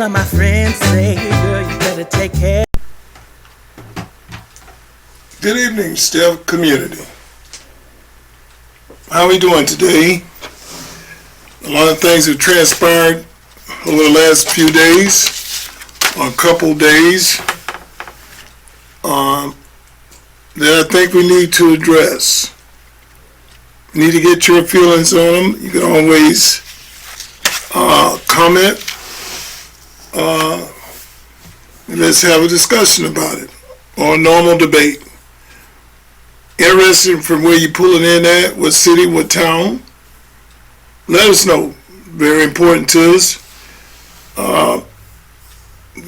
of my friends say, girl, you better take care. Good evening, Steph community. How are we doing today? A lot of things have transpired over the last few days, or a couple days, that I think we need to address. You need to get your feelings on them. You can always comment. Let's have a discussion about it, or a normal debate. Interested from where you're pulling in at, what city, what town. Let us know. Very important to us.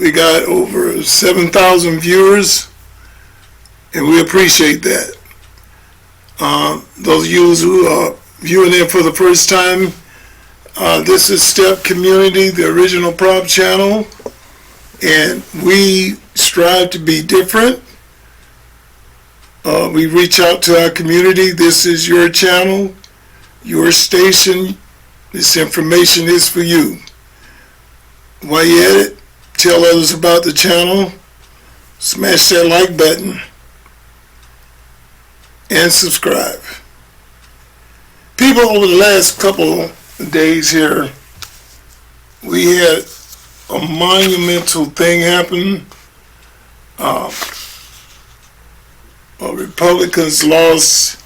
We got over 7,000 viewers, and we appreciate that. Those of you who are viewing in for the first time, this is Step Community, the original prop channel, and we strive to be different. We reach out to our community. This is your channel, your station. This information is for you. While you're at it, tell others about the channel. Smash that like button and subscribe. People, over the last couple of days here, we had a monumental thing happen. Republicans lost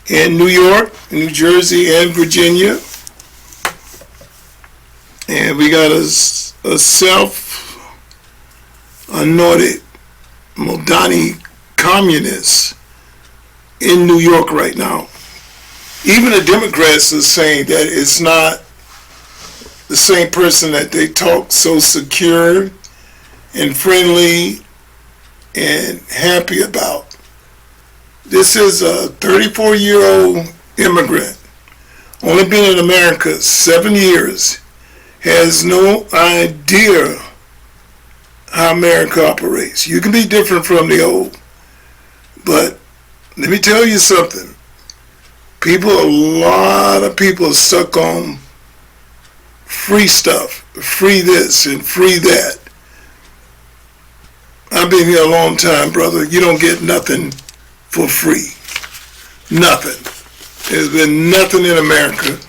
in New York, New Jersey, and Virginia. And we got a self-anointed Modani communist in New York right now. Even the Democrats are saying that it's not the same person that they talk so secure and friendly and happy about. This is a 34-year-old immigrant, only been in America 7 years, has no idea how America operates. You can be different from the old, but let me tell you something. A lot of people are stuck on free stuff, free this and free that. I've been here a long time, brother. You don't get nothing for free. Nothing. There's been nothing in America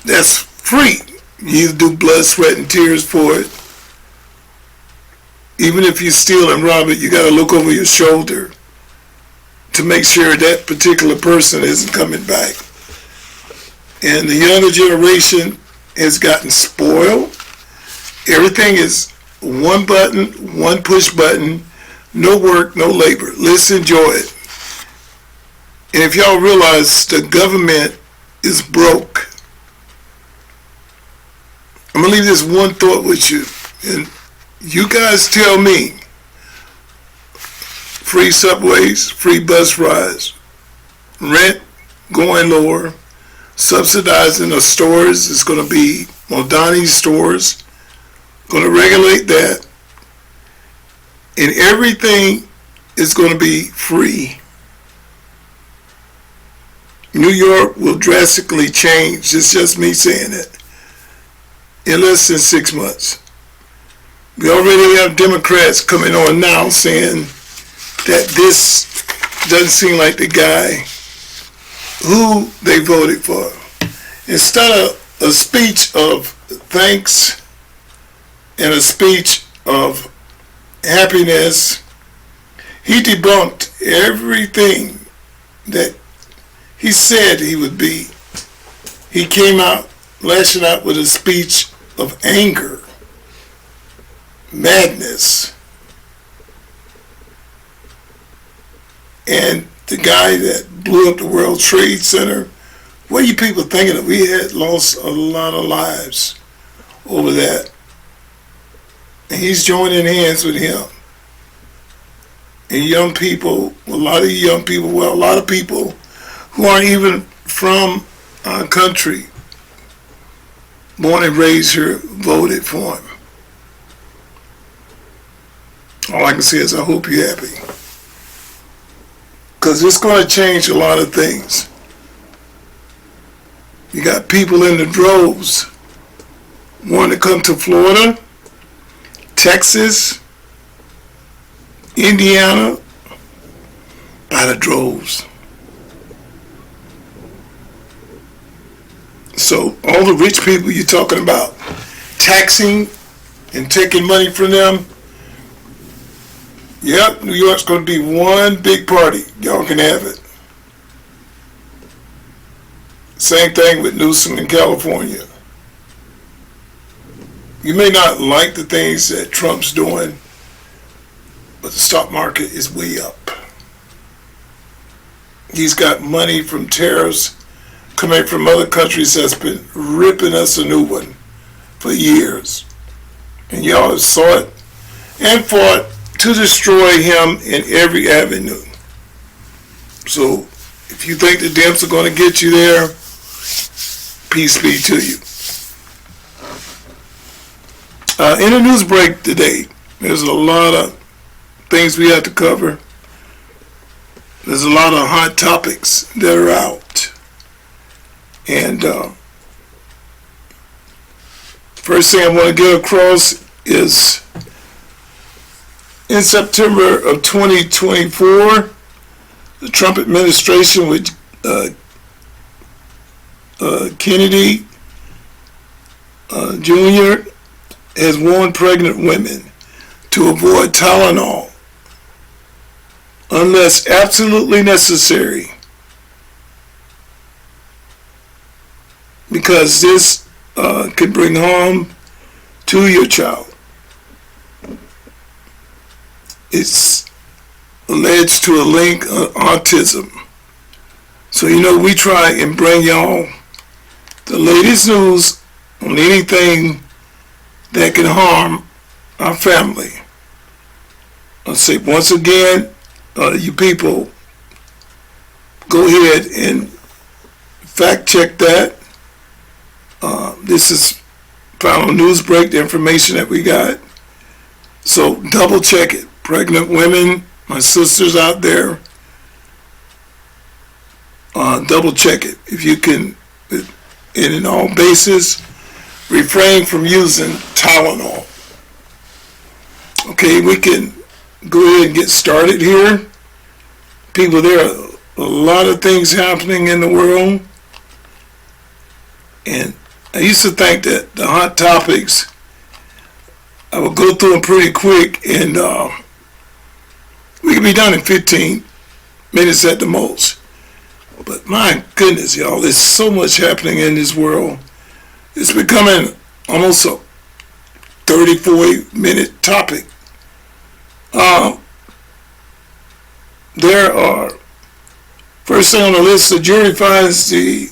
that's free. You either do blood, sweat, and tears for it. Even if you steal and rob it, you got to look over your shoulder to make sure that particular person isn't coming back. And the younger generation has gotten spoiled. Everything is one button, one push button, no work, no labor. Let's enjoy it. And if y'all realize the government is broke, I'm going to leave this one thought with you. And you guys tell me, free subways, free bus rides, rent going lower, subsidizing the stores is going to be Modani stores, going to regulate that, and everything is going to be free. New York will drastically change. It's just me saying it. In less than 6 months. We already have Democrats coming on now saying that this doesn't seem like the guy who they voted for. Instead of a speech of thanks and a speech of happiness, he debunked everything that he said he would be. He came out lashing out with a speech of anger, madness. And the guy that blew up the World Trade Center, what are you people thinking of? We had lost a lot of lives over that. And he's joining hands with him. And young people, a lot of people who aren't even from our country, born and raised here, voted for him. All I can say is I hope you're happy. Because it's going to change a lot of things. You got people in the droves wanting to come to Florida Texas, Indiana, by the droves. So all the rich people you're talking about taxing and taking money from them, yep, New York's going to be one big party. Y'all can have it. Same thing with Newsom in California. You may not like the things that Trump's doing, but the stock market is way up. He's got money from tariffs coming from other countries that's been ripping us a new one for years. And y'all saw it and fought to destroy him in every avenue. So if you think the Dems are going to get you there, peace be to you. In a news break today, there's a lot of things we have to cover. There's a lot of hot topics that are out. And first thing I want to get across is in September of 2024, the Trump administration with Kennedy Jr. has warned pregnant women to avoid Tylenol unless absolutely necessary, because this can bring harm to your child. It's alleged to a link of autism. So we try and bring y'all the latest news on anything that can harm our family. I'll say once again, you people, go ahead and fact check that. This is final news break, the information that we got. So double check it. Pregnant women, my sisters out there, double check it. If you can, in all basis, refrain from using Tylenol. Okay, we can go ahead and get started here. People, there are a lot of things happening in the world. And I used to think that the hot topics, I would go through them pretty quick and we could be done in 15 minutes at the most. But my goodness, y'all, there's so much happening in this world. It's becoming almost a 30-40-minute topic. There are, first thing on the list, the jury finds the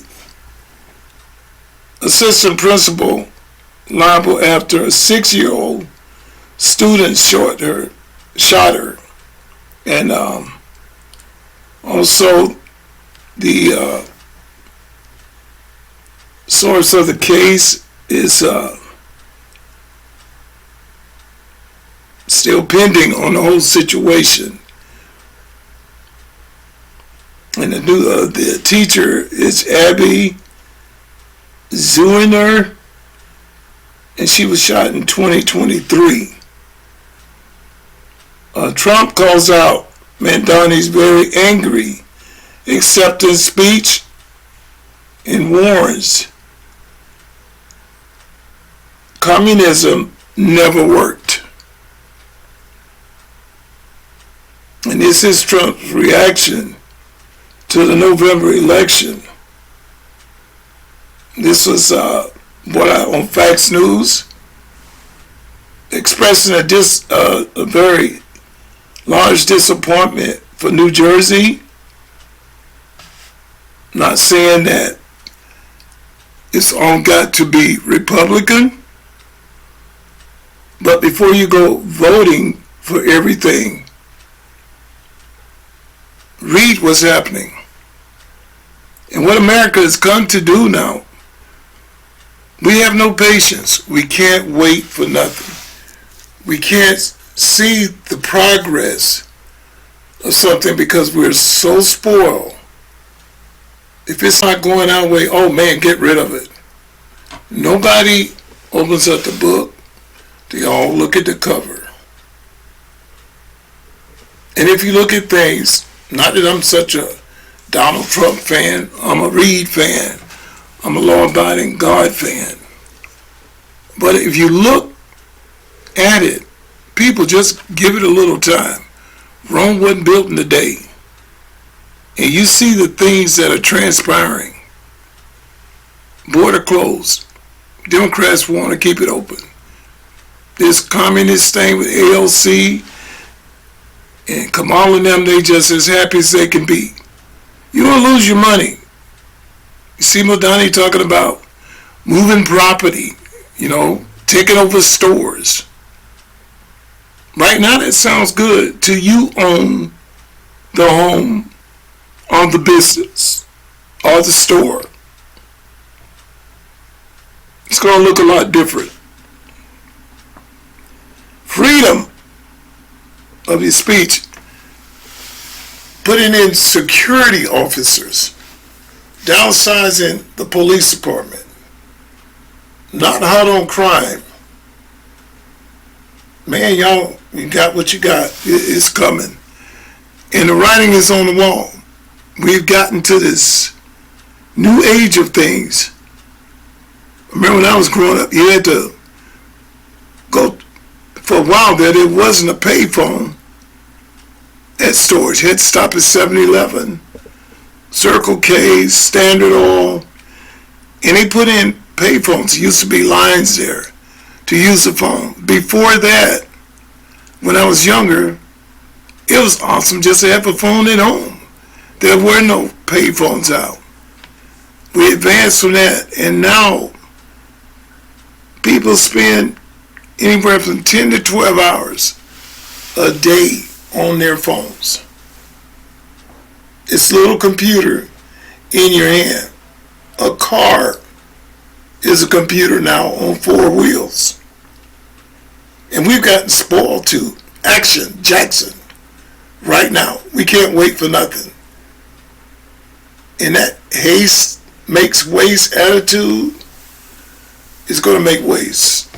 assistant principal liable after a 6-year-old student shot her. And also the source of the case is still pending on the whole situation. And the teacher is Abby Zuiner, and she was shot in 2023. Trump calls out Mandani's very angry acceptance speech and warns communism never worked. And this is Trump's reaction to the November election. This was brought out on Fox News, expressing a very large disappointment for New Jersey. Not saying that it's all got to be Republican, but before you go voting for everything, read what's happening. And what America has come to do now, we have no patience. We can't wait for nothing. We can't see the progress of something because we're so spoiled. If it's not going our way, oh man, get rid of it. Nobody opens up the book, They all look at the cover. And if you look at things, not that I'm such a Donald Trump fan, I'm a Reed fan, I'm a law-abiding God fan. But if you look at it, people just give it a little time. Rome wasn't built in a day. And you see the things that are transpiring. Border closed. Democrats want to keep it open. This communist thing with AOC and Kamala and them, they just as happy as they can be. You don't lose your money. You see Modani talking about moving property, taking over stores. Right now that sounds good till you own the home or the business or the store. It's going to look a lot different. Freedom of your speech, putting in security officers, downsizing the police department, not hot on crime. Man, y'all, you got what you got. It's coming. And the writing is on the wall. We've gotten to this new age of things. Remember when I was growing up, you had to go, for a while there wasn't a payphone at stores. You had to stop at 7-Eleven, Circle K, Standard Oil, and they put in payphones. There used to be lines there to use the phone. Before that, when I was younger, it was awesome just to have a phone at home. There were no payphones out. We advanced from that, and now people spend anywhere from 10 to 12 hours a day on their phones. It's a little computer in your hand. A car is a computer now on 4 wheels. And we've gotten spoiled to Action Jackson right now. We can't wait for nothing. And that haste makes waste attitude is going to make waste.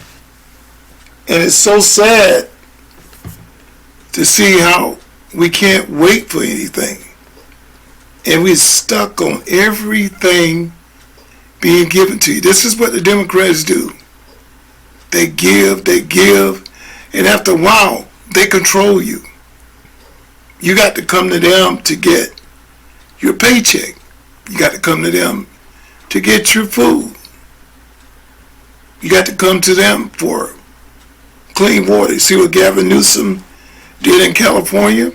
And it's so sad to see how we can't wait for anything. And we're stuck on everything being given to you. This is what the Democrats do. They give, and after a while, they control you. You got to come to them to get your paycheck. You got to come to them to get your food. You got to come to them for clean water. You see what Gavin Newsom did in California?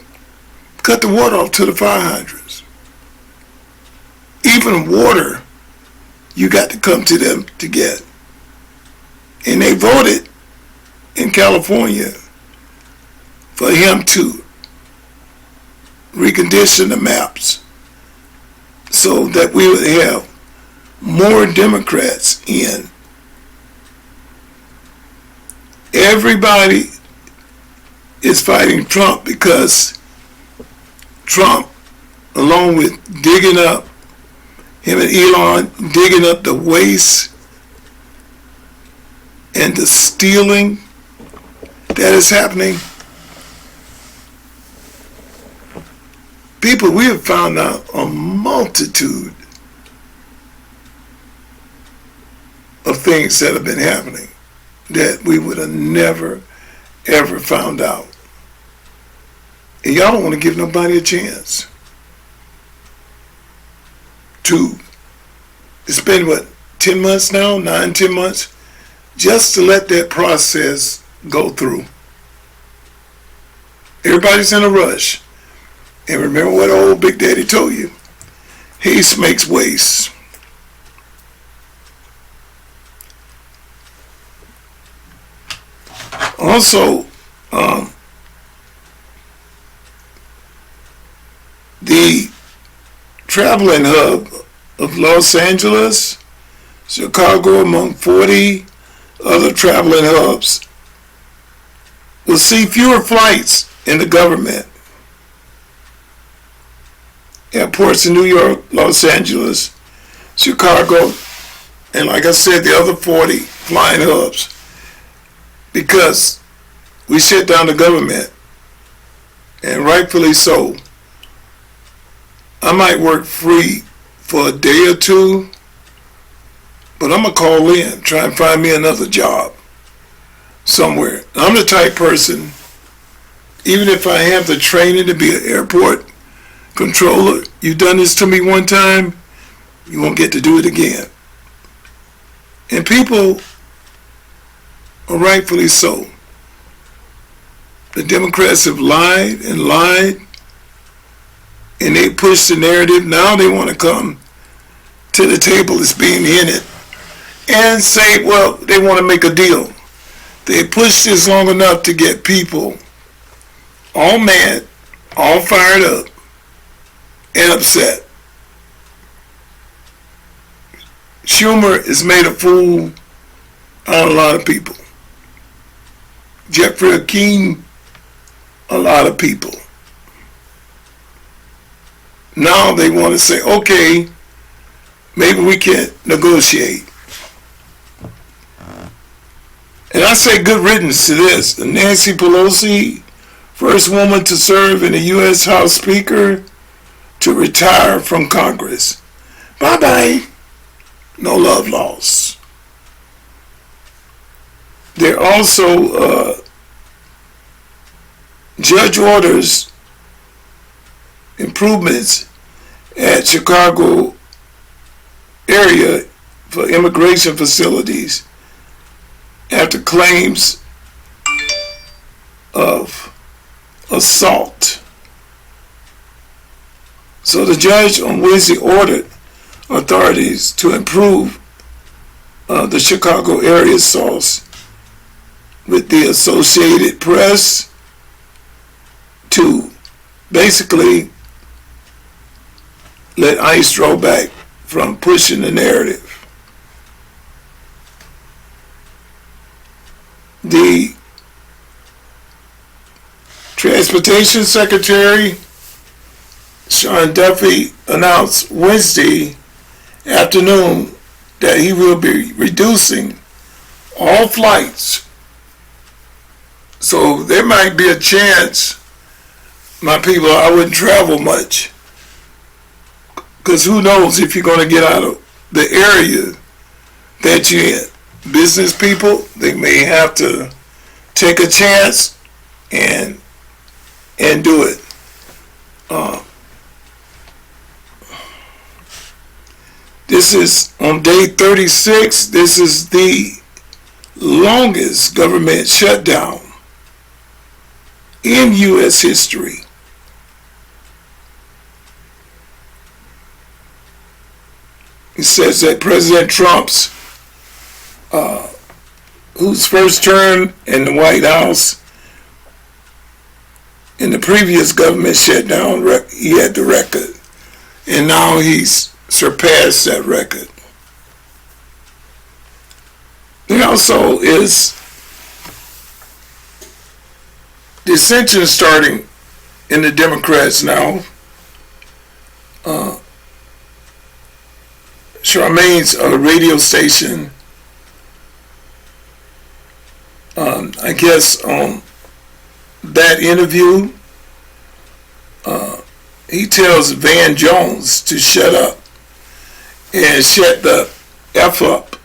Cut the water off to the fire hydrants. Even water, you got to come to them to get. And they voted in California for him to recondition the maps so that we would have more Democrats in. Everybody is fighting Trump because Trump, along with digging up, him and Elon digging up the waste and the stealing that is happening. People, we have found out a multitude of things that have been happening that we would have never, ever found out. And y'all don't want to give nobody a chance to. It's been, 10 months now? 9, 10 months? Just to let that process go through. Everybody's in a rush. And remember what old Big Daddy told you. Haste makes waste. Also, the traveling hub of Los Angeles, Chicago, among 40 other traveling hubs, will see fewer flights in the government. Airports in New York, Los Angeles, Chicago, and like I said, the other 40 flying hubs, because we shut down the government, and rightfully so. I might work free for a day or two, but I'm going to call in, try and find me another job somewhere. I'm the type person, even if I have the training to be an airport controller, you've done this to me one time, you won't get to do it again. And people are rightfully so. The Democrats have lied and lied, and they push the narrative. Now they want to come to the table as being in it and say, well, they want to make a deal. They pushed this long enough to get people all mad, all fired up, and upset. Schumer has made a fool out of a lot of people. Jeffrey Akeem, a lot of people. Now they want to say, okay, maybe we can negotiate. And I say good riddance to this. Nancy Pelosi, first woman to serve in the U.S. House Speaker, to retire from Congress. Bye-bye. No love lost. There also judge orders improvements at Chicago area for immigration facilities after claims of assault. So the judge on Wednesday ordered authorities to improve the Chicago area source with the Associated Press to basically let ICE draw back from pushing the narrative. The Transportation Secretary, Sean Duffy, announced Wednesday afternoon that he will be reducing all flights. So there might be a chance, my people, I wouldn't travel much. Because who knows if you're going to get out of the area that you're in. Business people, they may have to take a chance and do it. This is on day 36. This is the longest government shutdown in U.S. history. It says that President Trump's, whose first term in the White House in the previous government shutdown, he had the record, and now he's surpassed that record. There also is dissension starting in the Democrats now. Charmaine's radio station, I guess on that interview, he tells Van Jones to shut up and shut the F up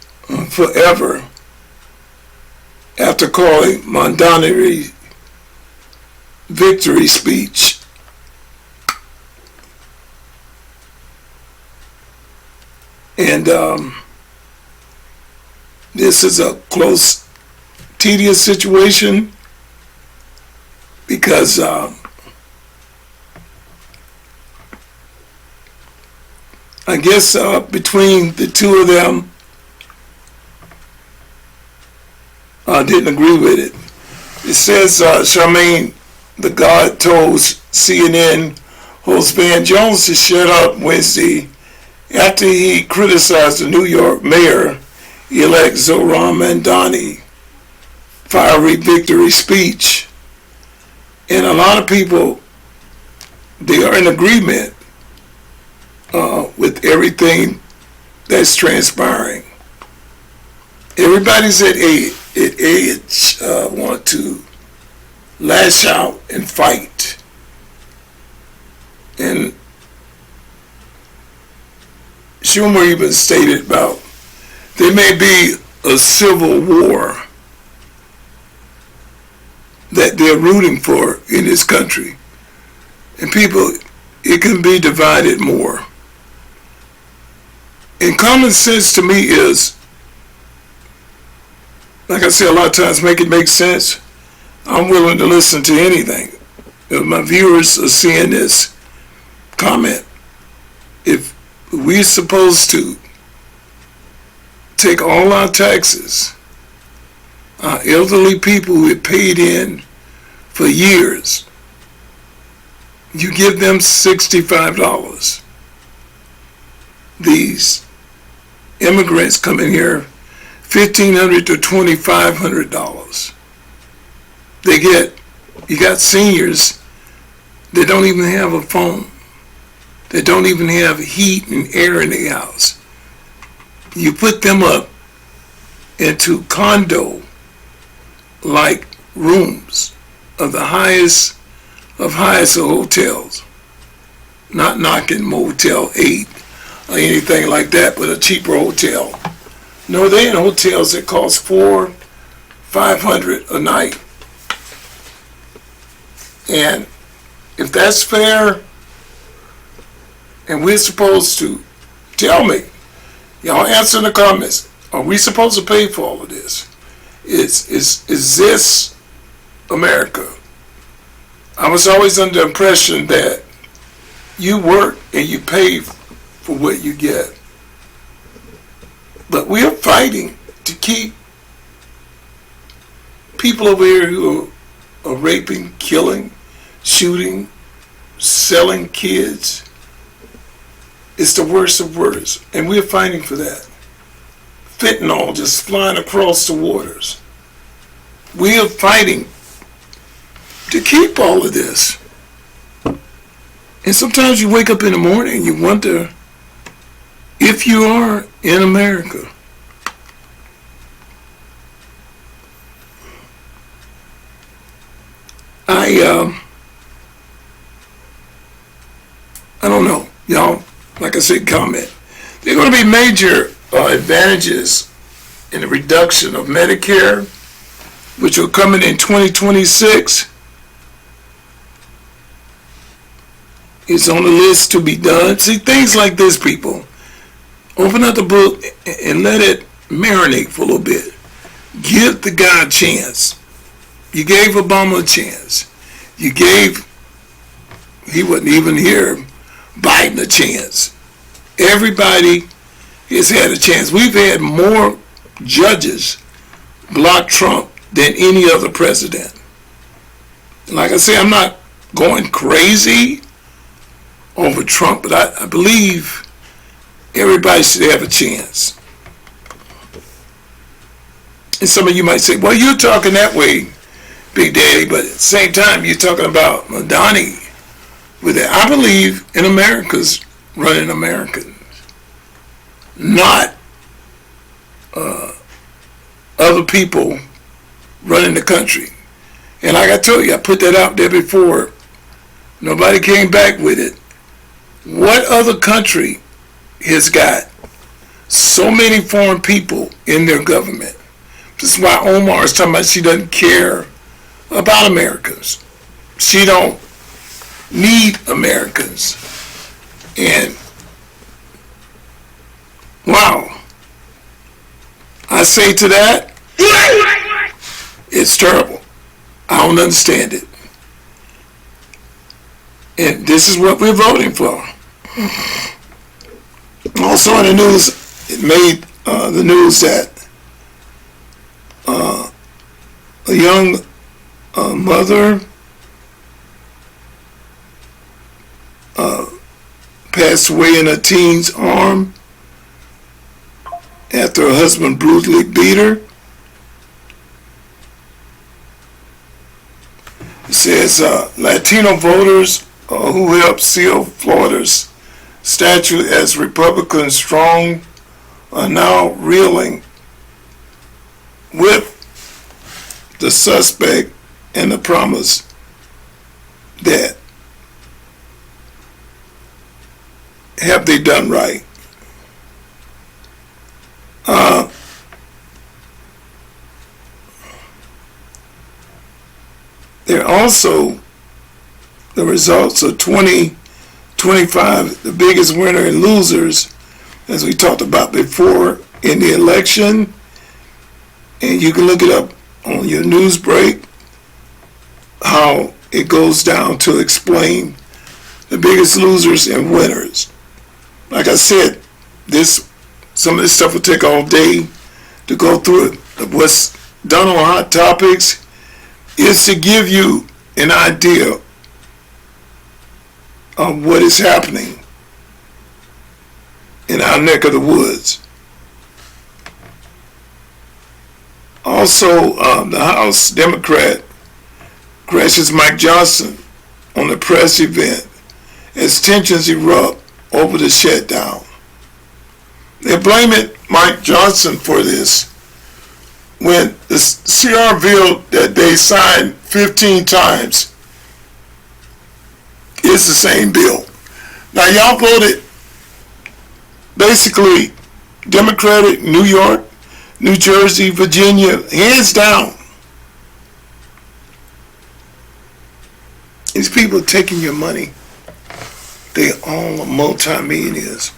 forever after calling Mondani victory speech. And this is a close, tedious situation because I guess between the two of them, I didn't agree with it. It says Charmaine, the God, told CNN host Van Jones to shut up Wednesday after he criticized the New York mayor-elect Zohran Mamdani fiery victory speech. And a lot of people, they are in agreement with everything that's transpiring. Everybody's at age want to lash out and fight. And Schumer even stated about there may be a civil war that they're rooting for in this country. And people, it can be divided more. And common sense to me is, like I say a lot of times, make it make sense. I'm willing to listen to anything. If my viewers are seeing this comment, if we're supposed to take all our taxes, our elderly people who have paid in for years, you give them $65. These immigrants come in here $1,500 to $2,500. You got seniors that don't even have a phone, that don't even have heat and air in their house. You put them up into condo-like rooms of the highest of hotels, not knocking Motel 8 or anything like that, but a cheaper hotel. No, they in hotels that cost $400-500 a night. And if that's fair, and we're supposed to, tell me, y'all answer in the comments, are we supposed to pay for all of this? Is this America? I was always under the impression that you work and you pay for what you get. But we are fighting to keep people over here who are raping, killing, shooting, selling kids. It's the worst of worst, and we're fighting for that. Fentanyl just flying across the waters. We are fighting to keep all of this. And sometimes you wake up in the morning and you wonder if you are in America. I don't know, y'all. Like I said, comment. There are going to be major advantages in the reduction of Medicare, which will come in 2026. It's on the list to be done. See, things like this, people. Open up the book and let it marinate for a little bit. Give the guy a chance. You gave Obama a chance. You gave, he wasn't even here, Biden a chance. Everybody has had a chance. We've had more judges block Trump than any other president. Like I say, I'm not going crazy over Trump, but I believe everybody should have a chance. And some of you might say, well, you're talking that way, Big Daddy, but at the same time, you're talking about Madani with it. I believe in America's running Americans, not other people running the country. And like I told you, I put that out there before. Nobody came back with it. What other country has got so many foreign people in their government? This is why Omar is talking about she doesn't care about Americans. She don't need Americans. And wow, I say to that, it's terrible. I don't understand it. And this is what we're voting for. Also in the news, it made the news that a young mother passed away in her teen's arm after her husband brutally beat her. It says Latino voters who helped seal Florida's statue as Republicans strong are now reeling with the suspect and the promise that have they done right. There are also the results of 2025, the biggest winner and losers, as we talked about before in the election. And you can look it up on your news break, how it goes down to explain the biggest losers and winners. Like I said, some of this stuff will take all day to go through it. What's done on Hot Topics is to give you an idea of what is happening in our neck of the woods. Also, the House Democrat Gracious Mike Johnson on the press event as tensions erupt over the shutdown. They're blaming Mike Johnson for this when the CR bill that they signed 15 times is the same bill. Now y'all voted basically Democratic New York, New Jersey, Virginia, hands down. These people taking your money. They all are multimillionaires.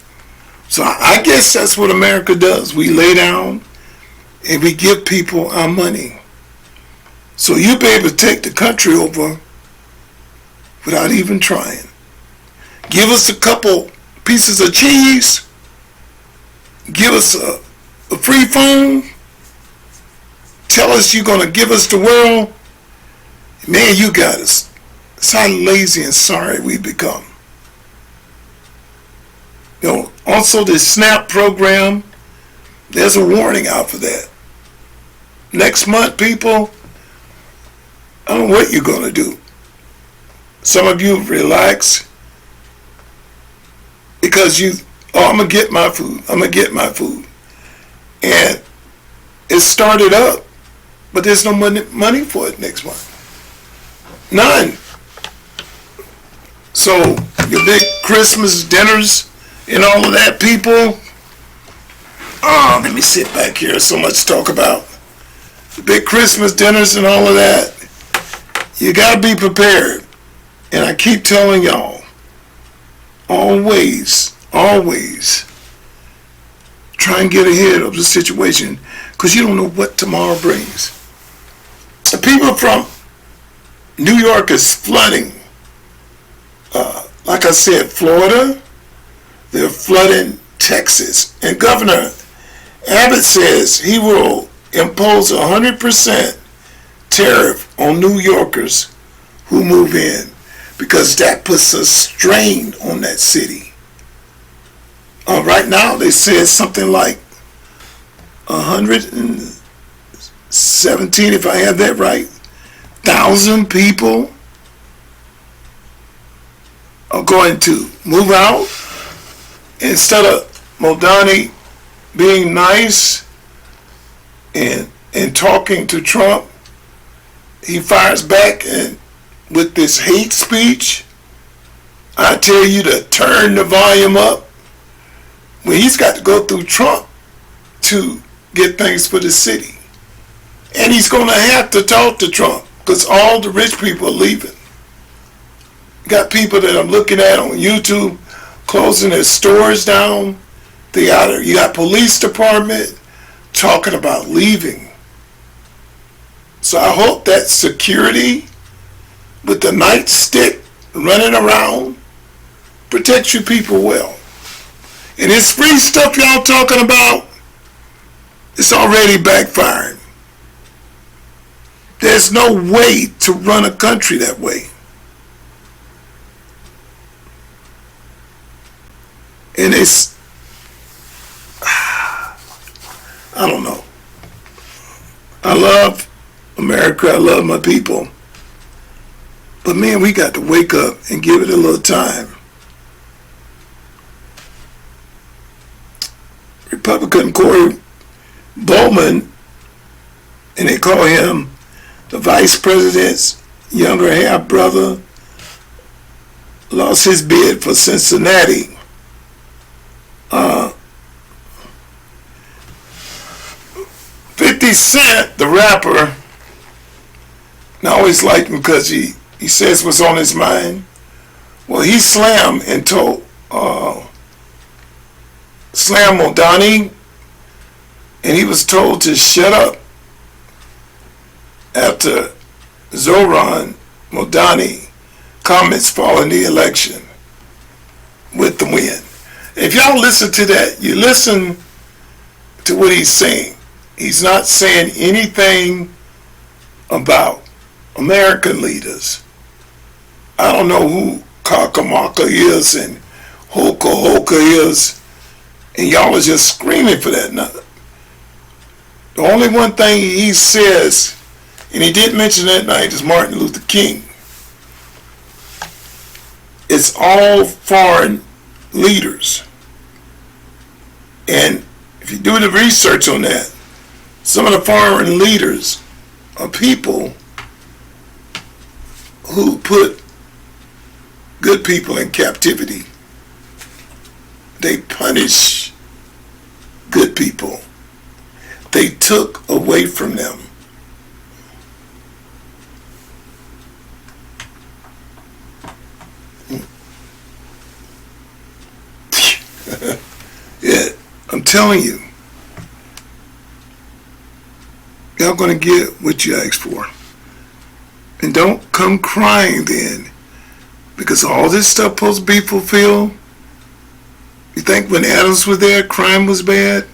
So I guess that's what America does. We lay down and we give people our money. So you'll be able to take the country over without even trying. Give us a couple pieces of cheese. Give us a free phone. Tell us you're going to give us the world. Man, you got us. That's how lazy and sorry we become. Also the SNAP program, there's a warning out for that. Next month, people, I don't know what you're going to do. Some of you relax because I'm going to get my food. I'm going to get my food. And it started up, but there's no money for it next month. None. So your big Christmas dinners and all of that, people. Oh, let me sit back here. So much to talk about. The big Christmas dinners and all of that. You got to be prepared. And I keep telling y'all, always try and get ahead of the situation because you don't know what tomorrow brings. The people from New York is flooding. Like I said, Florida, they're flooding Texas. And Governor Abbott says he will impose 100% tariff on New Yorkers who move in because that puts a strain on that city. Right now, they said something like 117, if I have that right, 1,000 people are going to move out. Instead of Modani being nice and talking to Trump, he fires back and with this hate speech. I tell you to turn the volume up. When he's got to go through Trump to get things for the city. And he's going to have to talk to Trump because all the rich people are leaving. You got people that I'm looking at on YouTube closing their stores down. You got police department talking about leaving. So I hope that security with the nightstick running around protects you people well. And this free stuff y'all talking about, it's already backfiring. There's no way to run a country that way. And it's, I don't know. I love America. I love my people. But man, we got to wake up and give it a little time. Republican Corey Bowman and they call him the vice president's younger half brother, lost his bid for Cincinnati. 50 Cent, the rapper, and I always liked him because he says what's on his mind. Well, he slammed and told Slam Modani, and he was told to shut up after Zoran Modani comments following the election with the win. If y'all listen to that, you listen to what he's saying. He's not saying anything about American leaders. I don't know who Kakamaka is and Hoka Hoka is, and y'all are just screaming for that now. The only one thing he says, and he didn't mention that night, is Martin Luther King. It's all foreign leaders. And if you do the research on that, some of the foreign leaders are people who put good people in captivity. They punish good people. They took away from them. Yeah, I'm telling you, y'all gonna get what you asked for. And don't come crying then, because all this stuff supposed to be fulfilled. You think when Adams was there, crime was bad?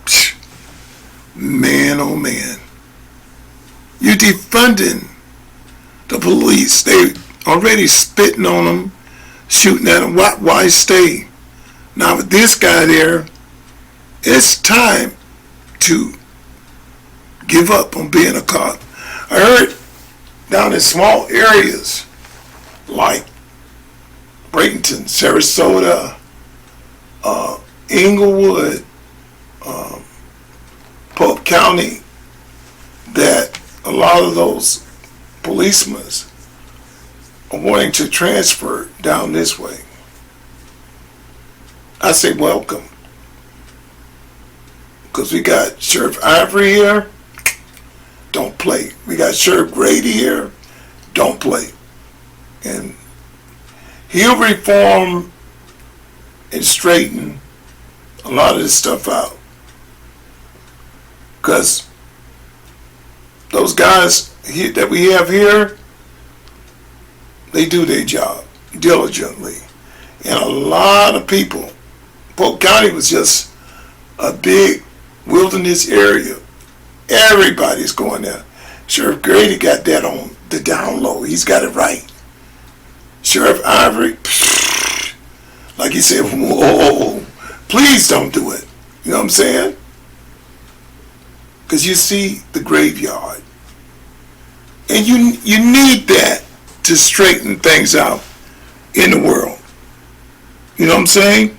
Man, oh man. You defunding the police. They already spitting on them, shooting at them. Why stay? Now with this guy there, it's time to give up on being a cop. I heard down in small areas like Bradenton, Sarasota, Inglewood, Polk County, that a lot of those policemen are wanting to transfer down this way. I say welcome, because we got Sheriff Ivory here, don't play. We got Sheriff Grady here, don't play. And he'll reform and straighten a lot of this stuff out, because those guys that we have here, they do their job diligently. And a lot of people, Polk County was just a big wilderness area. Everybody's going there. Sheriff Grady got that on the down low. He's got it right. Sheriff Ivory, like he said, whoa, please don't do it. You know what I'm saying? Because you see the graveyard. And you need that to straighten things out in the world. You know what I'm saying?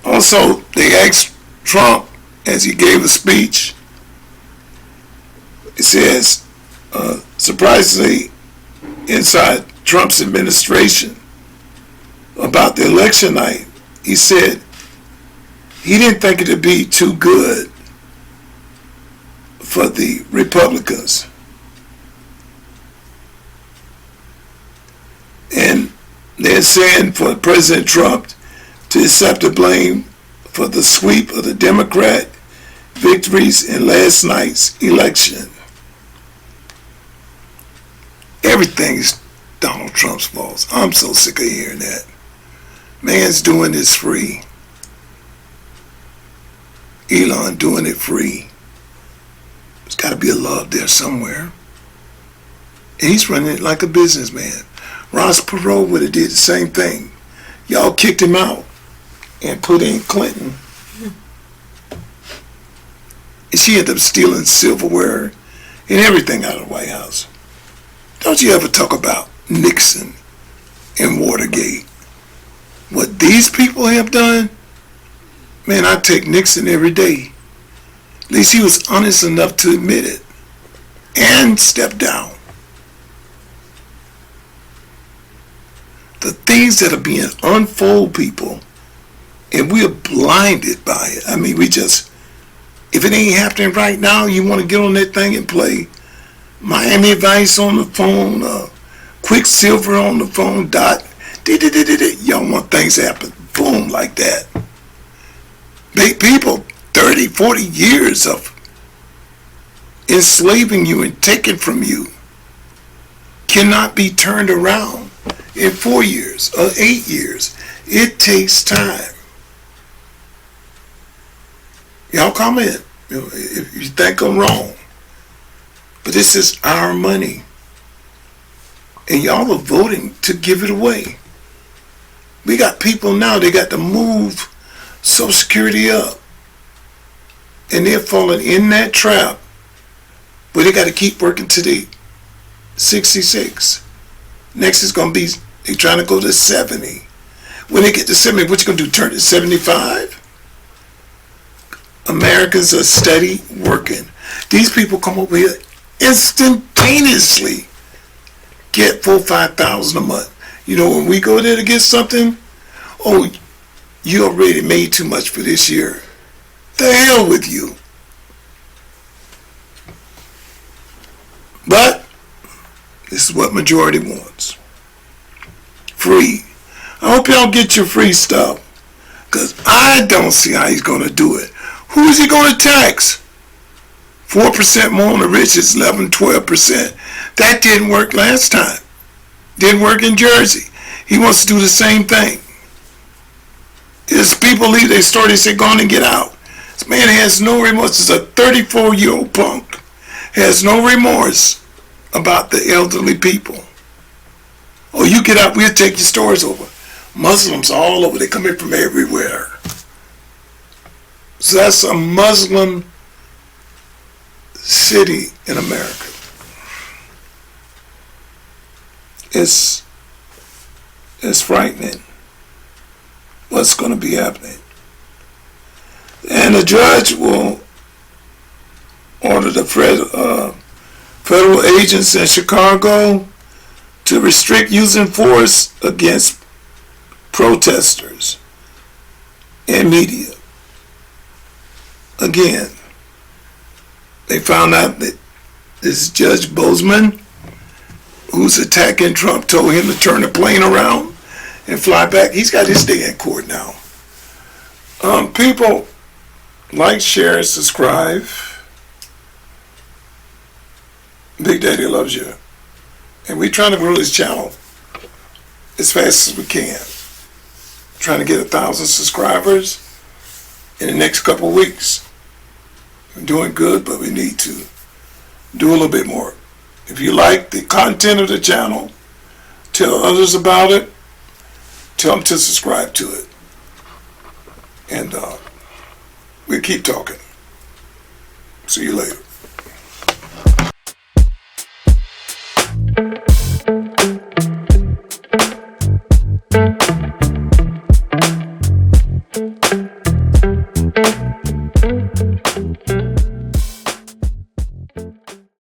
Also, they asked Trump, as he gave a speech, it says, surprisingly, inside Trump's administration, about the election night, he said he didn't think it would be too good for the Republicans. And they're saying for President Trump to accept the blame for the sweep of the Democrat victories in last night's election. Everything's Donald Trump's fault. I'm so sick of hearing that. Man's doing this free. Elon doing it free. There's got to be a love there somewhere. And he's running it like a businessman. Ross Perot would have did the same thing. Y'all kicked him out and put in Clinton. And she ended up stealing silverware and everything out of the White House. Don't you ever talk about Nixon and Watergate? What these people have done, Man, I take Nixon every day. At least he was honest enough to admit it and step down. The things that are being unfold, people, and we are blinded by it. I mean, we just, if it ain't happening right now, you want to get on that thing and play Miami Vice on the phone, Quicksilver on the phone, dot, y'all want things to happen, boom, like that. People, 30, 40 years of enslaving you and taking from you cannot be turned around in 4 years or 8 years. It takes time. Y'all comment if you think I'm wrong. But this is our money. And y'all are voting to give it away. We got people now, they got to move Social Security up. And they're falling in that trap. But they got to keep working to the 66. Next is going to be, they're trying to go to 70. When they get to 70, what you going to do, turn to 75? Americans are steady working. These people come over here instantaneously get $4,000-5,000 a month. You know, when we go there to get something, oh, you already made too much for this year. The hell with you. But this is what majority wants. Free. I hope y'all get your free stuff, because I don't see how he's going to do it. Who is he going to tax? 4% more on the rich is 11-12%. That didn't work last time. Didn't work in Jersey. He wants to do the same thing. As people leave their store, they say, go on and get out. This man has no remorse. He's a 34-year-old punk. Has no remorse about the elderly people. Oh, you get out, we'll take your stores over. Muslims all over, they come in from everywhere. So that's a Muslim city in America. It's frightening what's going to be happening. And the judge will order the federal agents in Chicago to restrict using force against protesters and media. Again, they found out that this Judge Bozeman, who's attacking Trump, told him to turn the plane around and fly back. He's got his day in court now. People, like, share, and subscribe. Big Daddy loves you. And we're trying to grow this channel as fast as we can. Trying to get 1,000 subscribers in the next couple of weeks. We're doing good, but we need to do a little bit more. If you like the content of the channel, tell others about it. Tell them to subscribe to it. And we'll keep talking. See you later.